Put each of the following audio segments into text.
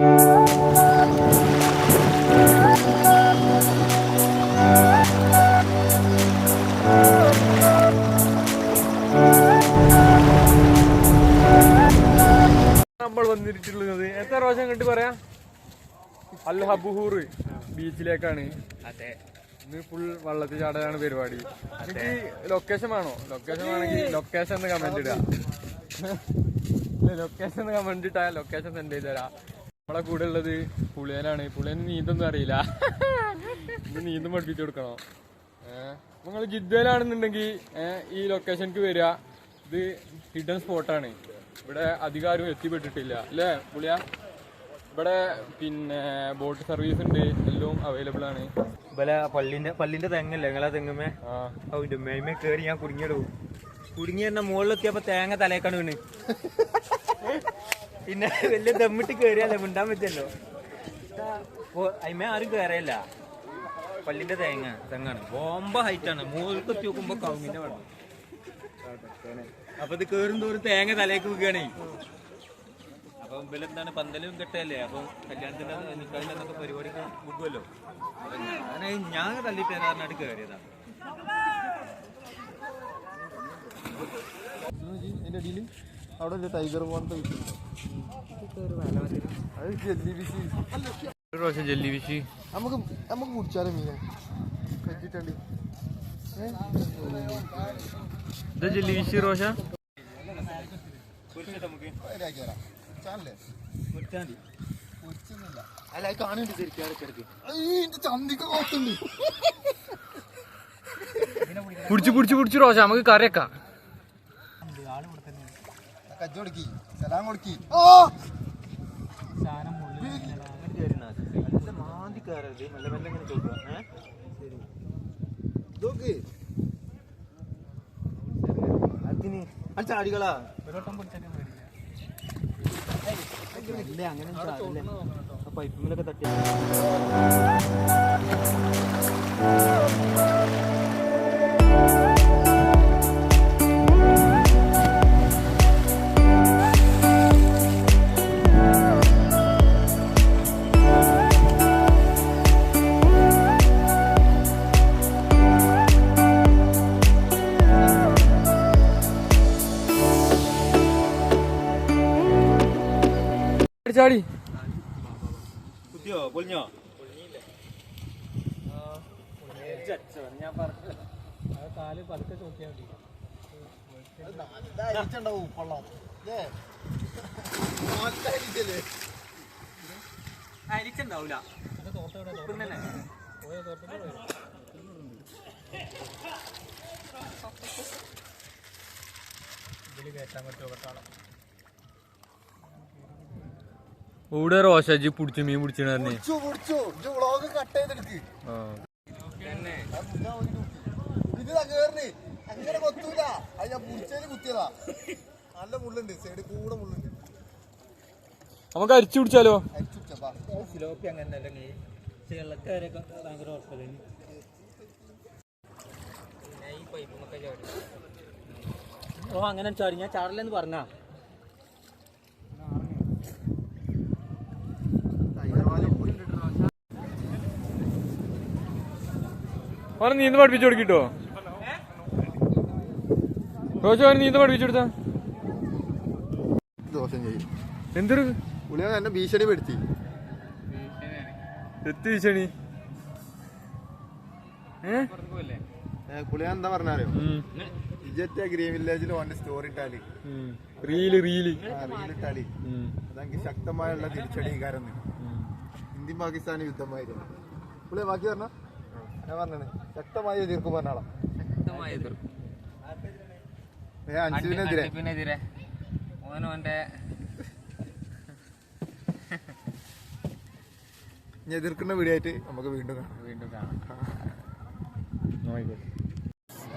നമ്മൾ വന്നിട്ടുള്ളത് എത്ര പ്രാവശ്യം കണ്ടു പറയാ അൽ ഹബുഹൂർ ബീച്ചിലേക്കാണ്. അതെ, ഇന്ന് ഫുൾ വള്ളത്തിൽ ചാടാനാണ് പരിപാടി. എനിക്ക് ലൊക്കേഷൻ വേണോ? ലൊക്കേഷൻ വേണമെങ്കിൽ ലൊക്കേഷൻ എന്ന് കമന്റ് ഇടുക. ലൊക്കേഷൻ കമന്റ് ഇട്ടാ ലൊക്കേഷൻ സെൻഡ് ചെയ്ത് തരാം. നമ്മളെ കൂടെ ഉള്ളത് പുളിയനാണ്. പുളിയന് നീന്തൊന്നും അറിയില്ല. ഇത് നീന്തും പഠിപ്പിച്ചു കൊടുക്കണോ? നിങ്ങൾ ജിദ്ദയിലാണെന്നുണ്ടെങ്കിൽ ഈ ലൊക്കേഷനിക്ക് വരിക. ഇത് ഹിഡൻ സ്പോട്ടാണ്. ഇവിടെ അധികാരം എത്തിപ്പെട്ടിട്ടില്ല അല്ലേ പുളിയ? ഇവിടെ പിന്നെ ബോട്ട് സർവീസ് ഉണ്ട്, എല്ലാം അവൈലബിൾ ആണ്. പള്ളിന്റെ തെങ്ങല്ലേ നിങ്ങളെ തെങ്ങുമേ? അതിന്റെ മേമേ കയറി ഞാൻ കുടുങ്ങിയിടും. കുടുങ്ങി തന്നെ മുകളിലെത്തിയപ്പോ തേങ്ങ തലേക്കാണ് വീണ്. പിന്നെ വലിയ ദമ്മിട്ട് കയറിയല്ലേ മിണ്ടാൻ പറ്റല്ലോ. അതിമേ ആരും കയറിയല്ല. പള്ളിന്റെ തെങ്ങാണ്. ബോംബ ഹൈറ്റാണ്. മുകളിലേക്ക് എത്തി നോക്കുമ്പോ കവുങ്ങിന്റെ വെള്ളം. അപ്പൊ ഇത് കേറും തോറും തേങ്ങ തലേക്ക് വീക്കുകയാണേ. അപ്പൊ എന്താണ് പന്തലും കെട്ടല്ലേ. അപ്പൊ കല്യാണത്തിന്റെ നിക്കാഹിന്റെ പരിപാടിക്ക് മുക്കുമല്ലോ. ഞാൻ തല്ലിട്ട് തരാറിനായിട്ട് കയറിയതാണ്. അവിടെ ടൈഗർ പോലത്തെ ജെല്ലി ഫിഷ് നമുക്ക് കുടിച്ചാലോ മീനെ കറ്റിട്ടുണ്ട്. ജെല്ലി ഫിഷ് റോഷ അല്ല കാണുന്നുണ്ട് ശരിക്കും. ചന്തിക്ക് കോത്തുണ്ട്. പിടിച്ചു റോഷ നമുക്ക് കറിയൊക്കാം. കജ്ജൊടുക്കി സലാം കൊടുക്കി. മാന്തി കയറരുത്. മെല്ലെ മെല്ലെ ഇങ്ങനെ ചോദിക്കുക. അതിന് അത് ചാടികളാ ഒരുവട്ടം പിടിച്ചാൽ അങ്ങനെ ചാടില്ലേ. പൈപ്പിലൊക്കെ തട്ടി ചാടി കുത്തിയോ പൊളിഞ്ഞോ? ഞാൻ പറഞ്ഞു കാല് പതുക്കെ നോക്കിയാൽ മതി. അരിച്ചുണ്ടാവൂല. ഇതില് കയറ്റാൻ പറ്റുമോ പട്ടാളം? ഇവിടെ റോഷാജി പിടിച്ചു മീൻ പിടിച്ചു കട്ട് അങ്ങനെ കൊത്തൂല. അത് ഞാൻ പുടിച്ചതിന് കുത്തിയതാ. നല്ല മുള്ളുണ്ട്, സൈഡ് കൂടെ മുള്ളുണ്ട്. നമുക്ക് അരിച്ചു പിടിച്ചാലോ? സിലോപ്പി അങ്ങനെ വെള്ളക്കാരൊക്കെ ഭയങ്കര ഉറപ്പല്ലേ. ഈ പൈപ്പൊക്കെ ചാടി. ഓ അങ്ങനെ ചാടി. ഞാൻ ചാടില്ലെന്ന് പറഞ്ഞാ. അവനെ നീന്ത് പഠിപ്പിച്ചു കൊടുക്കിട്ടോ? റോഷ അവന് നീന്ത് പഠിപ്പിച്ചു കൊടുത്താ ദോഷം ചെയ്യും. എന്തൊരു പുള്ളിയെ എന്നെ ഭീഷണി പെടുത്തി. ഭീഷണി പുള്ളിയെ എന്താ പറഞ്ഞാലോ, ഇജറ്റ് ഗ്രീൻ വില്ലേജിൽ ഓന്റെ സ്റ്റോറി ഇട്ടാല് റീലിട്ടാല് അതെങ്കിൽ ശക്തമായുള്ള തിരിച്ചടിക്കാരെന്ന്. ഇന്ത്യൻ പാകിസ്ഥാൻ യുദ്ധമായിരുന്നു. പുള്ളിയെ ബാക്കി പറഞ്ഞ ഞാൻ പറഞ്ഞാണ് ശക്തമായ എതിർക്കും പറഞ്ഞാളാ. അൻസുവിനെതിരെ എതിർക്കുന്ന വീഡിയോ ആയിട്ട് നമുക്ക് വീണ്ടും കാണാം.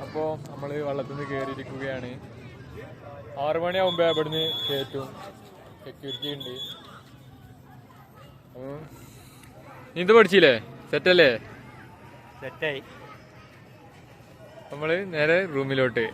അപ്പോ നമ്മള് വള്ളത്തിൽ നിന്ന് കയറിയിരിക്കുകയാണ്. 6 മണിയാവുമ്പോ ഇവിടുന്ന് കയറ്റും. സെക്യൂരിറ്റി ഉണ്ട്. നീന്ത് പഠിച്ചില്ലേ? സെറ്റല്ലേ? സെറ്റായി. നമ്മള് നേരെ റൂമിലോട്ട്.